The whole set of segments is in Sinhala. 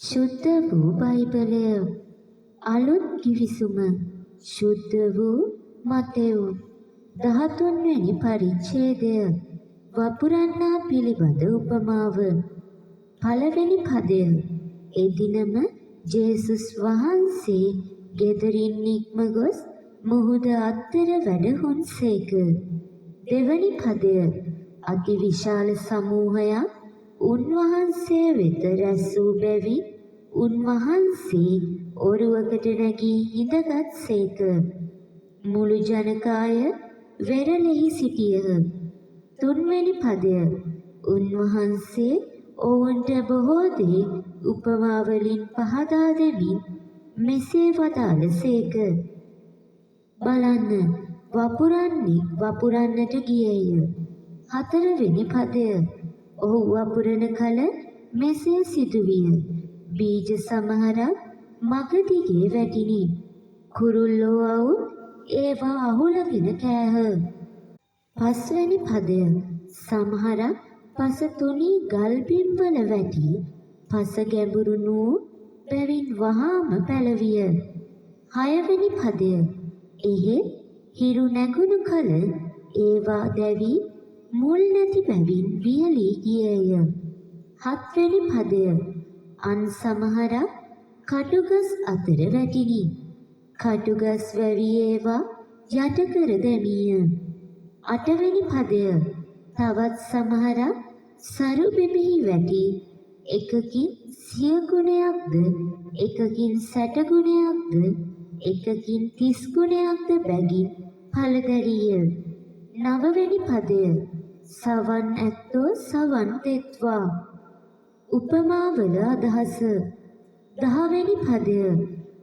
ශුද්ධ වූ බයිබලය අලුත් කිවිසුම ශුද්ධ වූ මතෙව් 13 වෙනි පරිච්ඡේදය වපුරන්නා පිළිබඳ උපමාව පළවෙනි පදය එදිනම ජේසුස් වහන්සේ ගෙදරින් නික්ම ගොස් මුහුද අත්තර වැඩහුන්සේක. දෙවැනි පදය අතිවිශාල සමූහයක් උන්වහන්සේ වෙත රැස් වූ බැවින් උන්වහන්සේ ඔරුවකට නැගී හිඳගත්සේක. මුළු ජනකාය වෙරළෙහි සිටියහ. තුන්වැනි පදය උන්වහන්සේ ඔවුන්ට බොහෝ දේ උපමාවලින් පහදා දෙමින් මෙසේ වදාළසේක. බලන්න, වපුරන්නෙක් වපුරන්නට ගියේය. හතරවෙනි පදය ඔහු වපුරන කල මෙසේ සිදුවිය. බීජ සමහරක් මග දිගේ වැටිනි. කුරුල්ලෝ අවුත් ඒවා අහුලගෙන කෑහ. පස්වෙනි පදය සමහරක් පස තුනී ගල් බිම්වල වැටි පස ගැඹුරු වූ බැවින් වහාම පැලවිය. හයවෙනි පදය එහෙත් හිරු නැගුණු කල ඒවා දැවි මුල් නැති බැවින් වියලී ගියේය. හත්වෙනි පදය අන් සමහරක් කටුගස් අතර වැටිනි. කටුගස් වැවි ඒවා යට කර දැමීය. අටවෙනි පදය තවත් සමහරක් සරු බිමෙහි වැටි එකකින් 100 ගුණයක්ද එකකින් 60 ගුණයක්ද එකකින් 30 ගුණයක්ද බැගින් ඵලදැරිය. නවවෙනි පදය සවන් ඇත්තෝ සවන් දෙත්වා උපමාවල අදහස. දහවෙනි පදය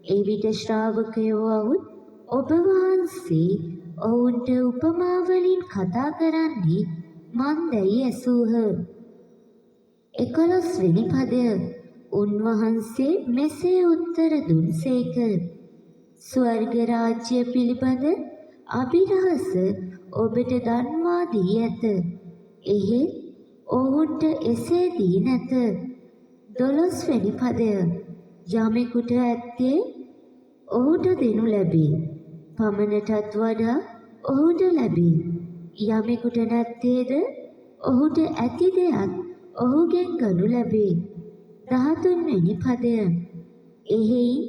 එවිට ශ්‍රාවකයෝ අවුත් ඔබ වහන්සේ ඔවුන්ට උපමාවලින් කතා කරන්නේ මන්දැයි ඇසූහ. 11වෙනි පදය උන්වහන්සේ මෙසේ උත්තර දුන්සේක. ස්වර්ග රාජ්‍ය පිළිබඳ අභිරහස ඔබට දන්වා දී ඇත. එහෙත් ඔවුන්ට එසේ දී නැත. 12වෙනි පදය යමෙකුට ඇත්තේ ඔහුට දෙනු ලැබේ. පමණටත් වඩා ඔහුට ලැබේ. යමෙකුට නැත්තේද ඔහුට ඇති දෙයක් ඔහුගෙන් ගනු ලැබේ. 13වෙනි පදය එහෙයින්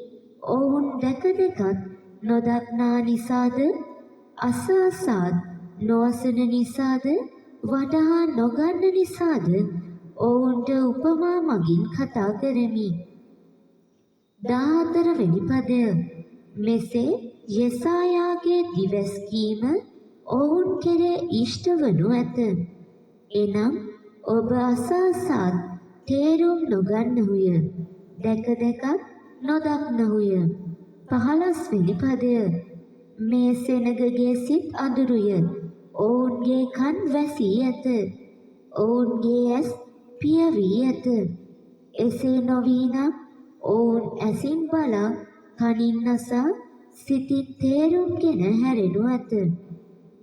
ඔවුන් දැක දැකත් නොදක්නා නිසාද අස අසාත් නොඅසන නිසාද වටහා නොගන්න නිසාද ඔවුන්ට උපමා මගින් කතා කරමි. 14වෙනි පදය මෙසේ යෙසායාගේ දිවැස්කීම ඔවුන් කෙරේ ඉෂ්ට වනු ඇත. එනම් ඔබ අස අසාත් තේරුම් නොගන්නහුය. දැක දැකත් නොදක්නහුය. 15වෙනි පදය මේ සෙනගගේ සිත් අඳුරුය. ඔවුන්ගේ කන් වැසී ඇත. ඔවුන්ගේ ඇස් පිය වී ඇත. එසේ නොවී නම් ඔවුන් ඇසින් බලා කනින් අසා සිතින් තේරුම්ගෙන හැරෙනු ඇත.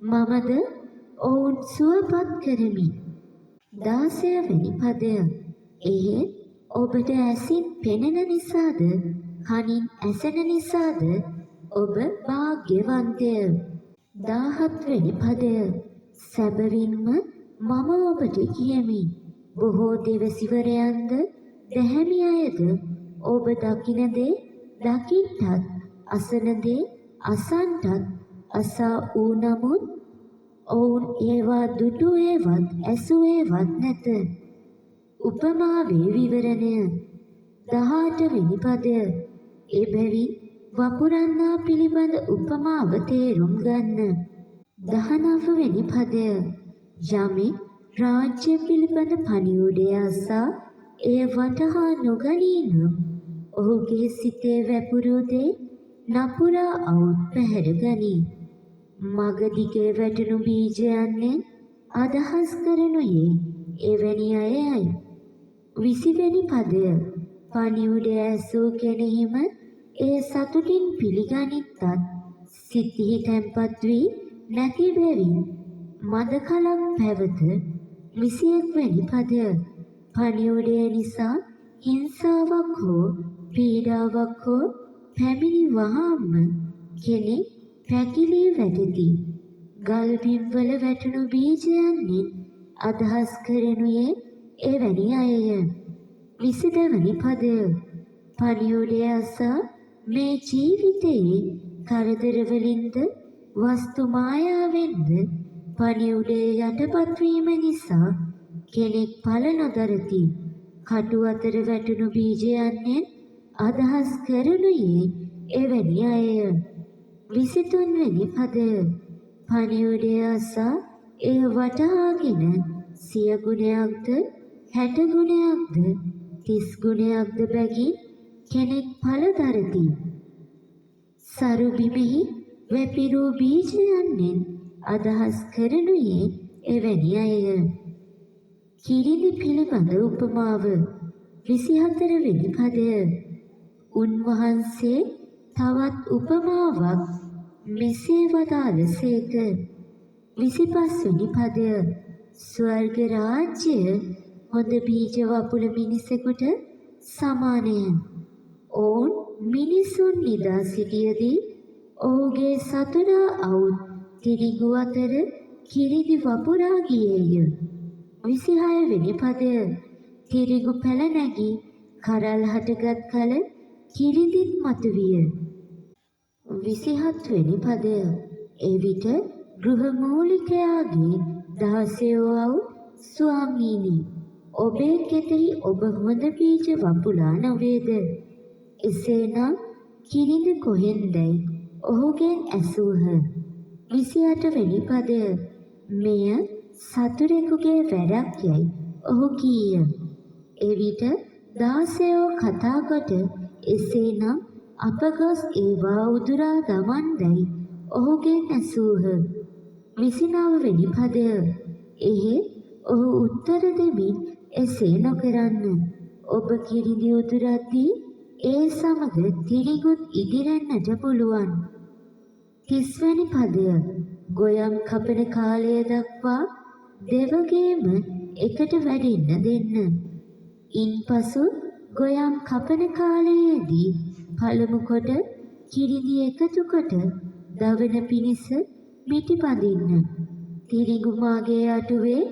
මමද ඔවුන් සුවපත් කරමි. 16වෙනි පදය එහෙත් ඔබට ඇසින් පෙනෙන නිසාද කනින් ඇසෙන නිසාද ඔබ වාග්යවන්තය. 17වෙනි පදය සැබවින්ම මම ඔබට කියමි බොහෝ දෙවසිවරයන්ද දැහැමි අයද ඔබ දකින දේ දකින්නත් අසන දේ අසන්නත් අසා වූ නමුත් ඔවුන් ඒවා දුටුවේවත් ඇසුවේවත් නැත. උපමාවේ විවරණය 18වෙනි පදය එබැවින් වපුරන්නා පිළිබඳ උපමාව තේරුම් ගන්න. 19වෙනි පදය යමෙක් රාජ්‍ය පිළිබඳ පණිවුඩය අසා එය වටහා නොගනී නම් ඔහුගේ සිතේ වැපුරු දේ නපුරා අවුත් පැහැර ගනී. මග දිගේ වැටුණු බීජයන්ෙන් අදහස් කරනුයේ එවැනි අයයි. 20වෙනි පදය පණිවුඩය ඇසූ කෙනෙහිම එය සතුටින් පිළිගනිත්තත් සිතිහි තැන්පත් වී නැති බැවින් මද කලක් පැවත. 21 වෙනි පදය පණිවුඩය නිසා හිංසාවක් හෝ පීඩාවක් හෝ පැමිණි වහාම කෙනෙක් පැකිලී වැටෙති. ගල් බිම්වල වැටුණු බීජයන්ෙන් අදහස් කරනුයේ එවැනි අයය. 22 වෙනි පදය. පණිවුඩය අසා මේ ජීවිතයේ කරදරවලින්ද වස්තු මායාවෙන්ද පණිවුඩේ යටපත් වීම නිසා කෙනෙක් ඵල නොදරති. කටු අතර වැටුණු බීජයන්ෙන් අදහස් කරනුයේ එවැනි අයය. 23 වෙනි පදය. පණිවුඩය අසා එය වටහාගෙන 100 ගුණයක්ද 60 ගුණයක්ද 30 ගුණයක්ද බැගින් කෙනෙක් ඵල දරති. සරු බිමෙහි වැපිරූ බීජයන්ෙන් අදහස් කරනුයේ එවැනි අයය. කිරිඳි පිළිබඳ උපමාව. 24 වෙනි පදය. උන්වහන්සේ තවත් උපමාවක් මෙසේ වදාළසේක. 25 වෙනි පදය. ස්වර්ග රාජ්‍යය හොඳ බීජ වපුල මිනිසෙකුට සමානය. ඔවුන් මිනිසුන් නිදා සිටියදී ඔහුගේ සතුරා අවුත් තිරිඟු අතර කිරිඳි වපුරා ගියේය. 26 වෙනි පදය. තිරිඟු පැල නැගී කරල් හටගත් කල කිරිඳිත් මතුවිය. 27 වෙනි පදය. එවිට ගෘහමූලිකයාගේ දාසයෝ අවුත් ස්වාමීනි ඔබේ කෙතෙහි ඔබ හොඳ බීජ වපුලා නොවේද? එසේනම් කිරිඳ කොහෙන්දයි ඔහුගෙන් ඇසූහ. 28 වෙනි පදය. මෙය සතුරෙකුගේ වැඩක් යයි ඔහු කීය. එවිට දාසයෝ කතා කොට එසේනම් අප ගොස් ඒවා උදුරා දමන්දයි ඔහුගෙන් ඇසූහ. 29 වෙනි පදය. එහෙත් ඔහු උත්තර දෙමින් එසේ නොකරන්න. ඔබ කිරිඳි උදුරද්දී ඒ සමග තිරිඟුත් ඉදිරෙන්නට පුළුවන්. 30 වෙනි පදය. ගොයම් කපන කාලය දක්වා දෙවගේම එකට වැඩෙන්න දෙන්න. ඉන්පසු ගොයම් කපන කාලයේදී පළමු කොට කිරිඳි එකතු කොට දවන පිණිස මිටි බඳින්න. තිරිඟු මාගේ අටුවේ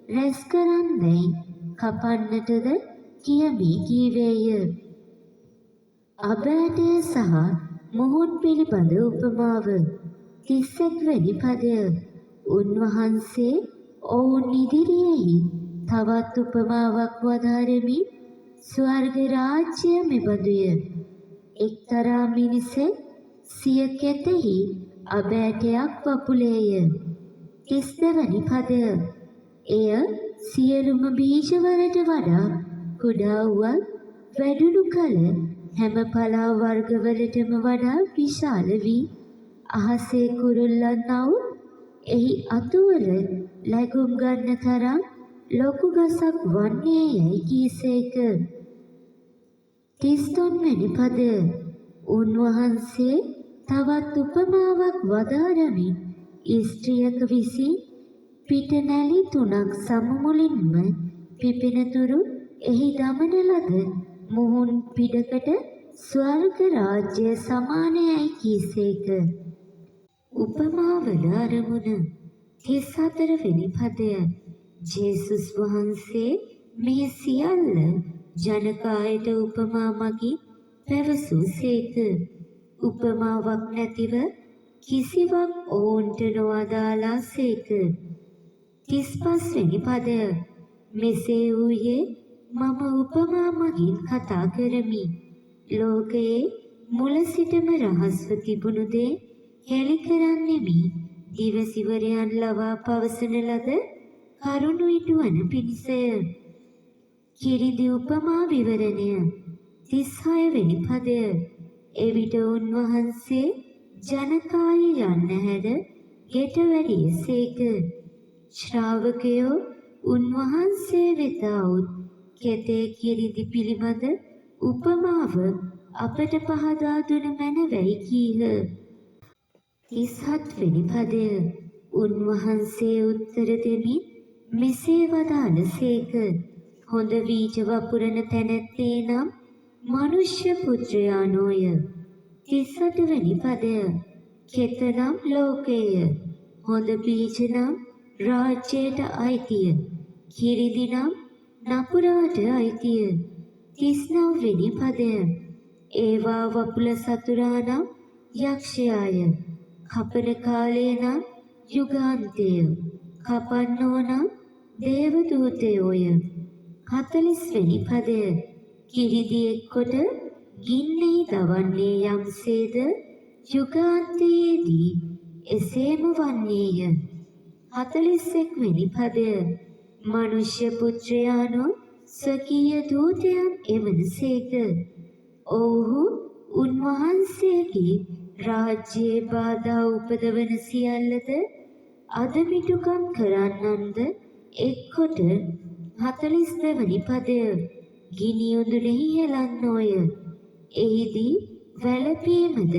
රැස් කරන්නයි කපන්නටද කියමි කීවේය. අබෑටය සහ මොහොන් පිළිබඳ උපමාව. 31 වෙනි පදය. උන්වහන්සේ ඔවුන් ඉදිරියෙහි තවත් උපමාවක් වදාරමින් ස්වර්ග රාජ්‍ය මෙබඳුය. එක්තරා මිනිසෙක් සිය කෙතෙහි අබෑටයක් වපුලේය. 32 වෙනි පදය. එය සියලුම බීජවලට වඩා කුඩා වුවත් වැඩුණු කල හැම පලා වර්ගවලටම වඩා විශාල වී අහසේ කුරුල්ලන් අවුත් එහි අතුවල ලැබුම් ගන්න තරම් ලොකු ගසක් වන්නේ යයි කීසේක. 33 වෙනි පදය. උන්වහන්සේ තවත් උපමාවක් වදාරමින් ස්ත්‍රියක විසින් පිට නැලි 3ක් සමමුලින්ම පිපෙනතුරු එහි දමන ලද මුහුන් පිටකට ස්වර්ග රාජ්‍ය සමානයයි කීසේක. උපමාවල අරමුණ. 34 වෙනි පදය. ජේසුස් වහන්සේ මේ සියල්ල ජනකායට උපමා මගින් පැවසූසේක. උපමාවක් නැතිව කිසිවක් ඔවුන්ට නොවදාළාසේක. 35 වෙනි පදය. මෙසේ වූයේ මම උපමා මගින් කතා කරමි. ලෝකයේ මුල සිටම රහස්ව තිබුණු දේ හෙළි කරන්නෙමි. දිවසිවරයන් ලවා පවසන ලද කරුණු ඉටුවන පිණිසය. කිරිඳි උපමා විවරණය. 36 වෙනි පදය. එවිට උන්වහන්සේ ජනකාය යන්න හැර ගෙට වැඩියසේක. ශ්‍රාවකයෝ උන්වහන්සේ වෙත આવුත් කෙතේ කිරිඳි පිළිබඳ උපමාව අපට පහදා දුන මැනවයි කීහ. 37 වෙනි පදය. උන්වහන්සේ උත්තර දෙමින් මෙසේ වදාළසේක. හොඳ වීජ වපුරන තැනැත්තේ නම් මනුෂ්‍ය පුත්‍රයා නොය. 38 වෙනි පදය. කෙත නම් ලෝකය. හොඳ බීජ නම් රාජ්‍යයට අයිතිය. කිරිදි නම් නපුරාට අයිතිය. 39 වෙනි පදය. ඒවා වපුල සතුරා නම් යක්ෂයාය. කපන කාලය නම් යුගාන්තය. කපන්නෝ නම් දේවදූතයෝය. 40 වෙනි පදය. කිරිදි එක්කොට ගින්නෙහි දවන්නේ යම්සේද යුගාන්තයේදී එසේම වන්නේය. 41 වෙනි පදය. මනුෂ්‍ය පුත්‍රයාණෝ ස්වකීය දූතයන් එවනසේක. ඔව්හු උන්වහන්සේගේ රාජ්‍යයේ බාධා උපදවන සියල්ලද අදමිටුකම් කරන්නන්ද එක්කොට. 42 වෙනි පදය. ගිනි උඳුලෙහි හෙලන්නෝය. එහිදී වැළපීමද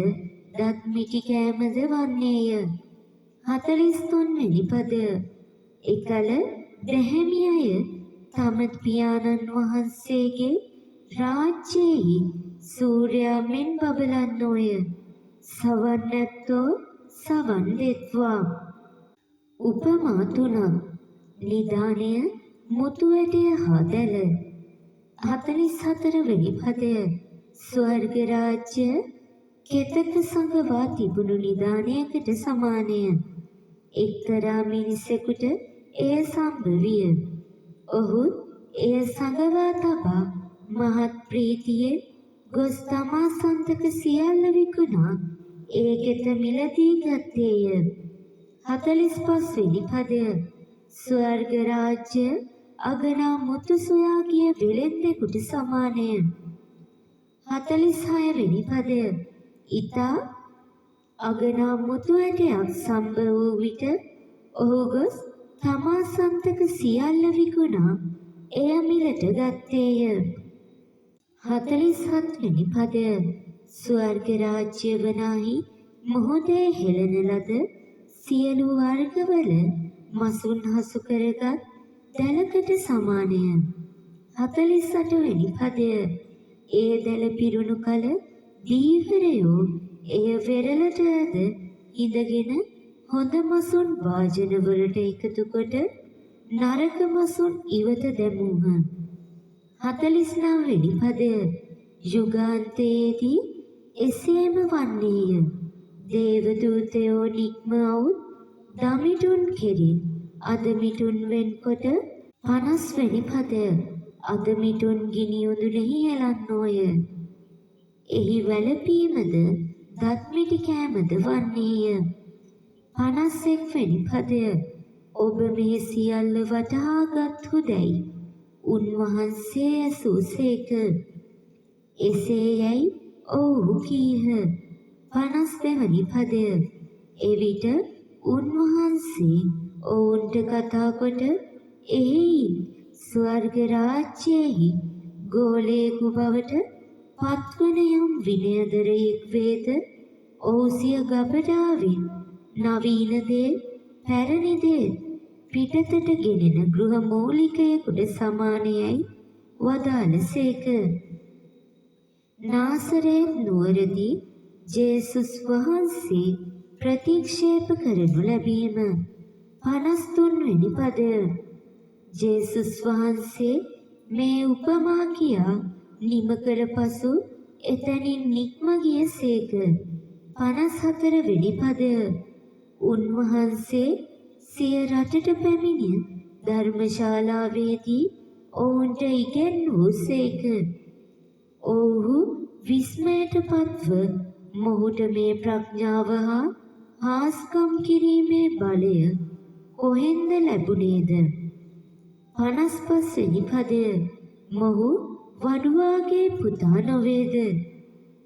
දත් මිටි කෑමද වන්නේය. 43 වෙනි පදය. එකල දැහැමියය තම පියාණන් වහන්සේගේ රාජ්‍යයෙහි සූර්යයා මෙන් බබලන්නෝය. සවන් නැත්තෝ සවන් දෙත්වා. උපමා 3. නිදානය, මුතු ඇටය හා දැල. 44 වෙනි පදය. ස්වර්ග රාජ්‍ය කෙතක සඟවා තිබුණු නිදානයකට සමානය. එක්තරා මිනිසෙකුට එය සම්භවිය. ඔහු එය සඟවා තබා මහත් ප්‍රීතියෙන් ගොස් තමා සන්තක සියල්ල විකුණා ඒ ගෙත මිලදී ගත්තේය. 45 වෙනි පදය. ස්වර්ග රාජ්‍ය අගනා මුතු සොයා ගිය වෙළෙන්දෙකුට සමානය. 46 වෙනි පදය. ඉතා අගනා මුතු ඇටයක් සම්භව වූ විට ඔහු ගොස් තමා සන්තක සියල්ල විකුණා එය මිලට ගත්තේය. 47 වෙනි පදය. ස්වර්ග රාජ්‍ය වනාහි මොහොතේ හෙළන ලද සියලු වර්ගවල මසුන් හසු කරගත් දැලකට සමානය. 48 වෙනි පදය. ඒ දැල පිරුණු කල දීවරයෝ එය වෙරළට ඇද ඉඳගෙන හොඳ මසුන් වාජනවලට එකතු කොට නරක මසුන් ඉවත දැමූහ. 49 වෙනි පදය. යුගාන්තයේදී එසේම වන්නේය. දේවදූතයෝ නික්ම අවුත් දමිටුන් කෙරින් අදමිටුන් වෙන්කොට. 50 වෙනි පදය. අදමිටුන් ගිනි උඳුලෙහි හෙලන්නෝය. එහි වැළපීමද දත් මිටි කෑමද වන්නේය. 51 වෙනි පදය. ඔබ මේ සියල්ල වටහාගත්හු දැයි උන්වහන්සේ ඇසූසේක. එසේ යැයි ඔවුහු කීහ. 52 වෙනි පදය. එවිට උන්වහන්සේ ඔවුන්ට කතා කොට එහි ස්වර්ග රාජ්‍යයෙහි ගෝලයෙකු බවට පත්වන යම් විනයදරයෙක් වේද ඔහු සිය ගබඩාවෙන් නවීන දේ පැරණි දේ පිටතට ගෙනෙන ගෘහ මූලිකයෙකුට සමානයයි වදාළසේක. නාසරේත් නුවරදී ජේසුස් වහන්සේ ප්‍රතික්ෂේප කරනු ලැබීම. 53 වෙනි පදය. ජේසුස් වහන්සේ මේ උපමා කියා නිම කර පසු එතැනින් නික්ම ගියසේක. 54 වෙනි පදය. උන්වහන්සේ සිය රටට පැමිණ ධර්මශාලාවේදී ඔවුන්ට ඉගැන්වූසේක. ඔවුහු විස්මයට පත්ව මොහුට මේ ප්‍රඥාව හා හාස්කම් කිරීමේ බලය කොහෙන්ද ලැබුණේද? 55 වෙනි පදය. මොහු වඩුවාගේ පුතා නොවේද?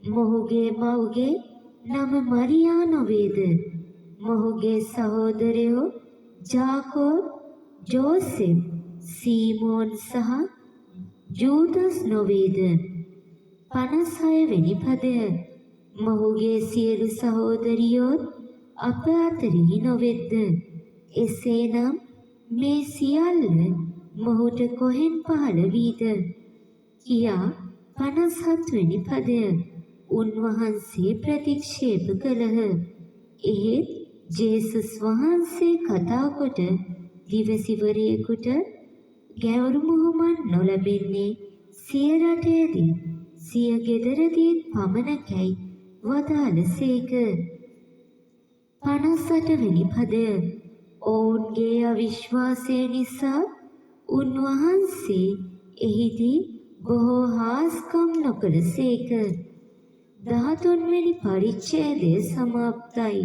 මොහුගේ මව්ගේ නම මරියා නොවේද? මොහුගේ සහෝදරයෝ ජාකෝබ්, ජෝසෙෆ්, සීමෝන් සහ ජූදස් නොවේද? 56 වෙනි පදය. මොහුගේ සියලු සහෝදරියෝත් අප අතරෙහි නොවෙද්ද? එසේනම් මේ සියල්ල මොහුට කොහෙන් පහළ වීද කියා 57 වෙනි පදය උන්වහන්සේ ප්‍රතික්ෂේප කළහ. එහෙත් ජේසුස් වහන්සේ කතා කොට දිවසිවරයෙකුට ගැවරු මුහුමන් නොලැබෙන්නේ සිය රටේදී සිය ගෙදරදී පමණකයි වදාළසේක. 58 වෙනි පදය ඔවුන්ගේ අවිශ්වාසය නිසා උන්වහන්සේ එහිදී බොහෝ හාස්කම් නොකළසේක. 13 වෙනි පරිච්ඡේදය සමාප්තයි.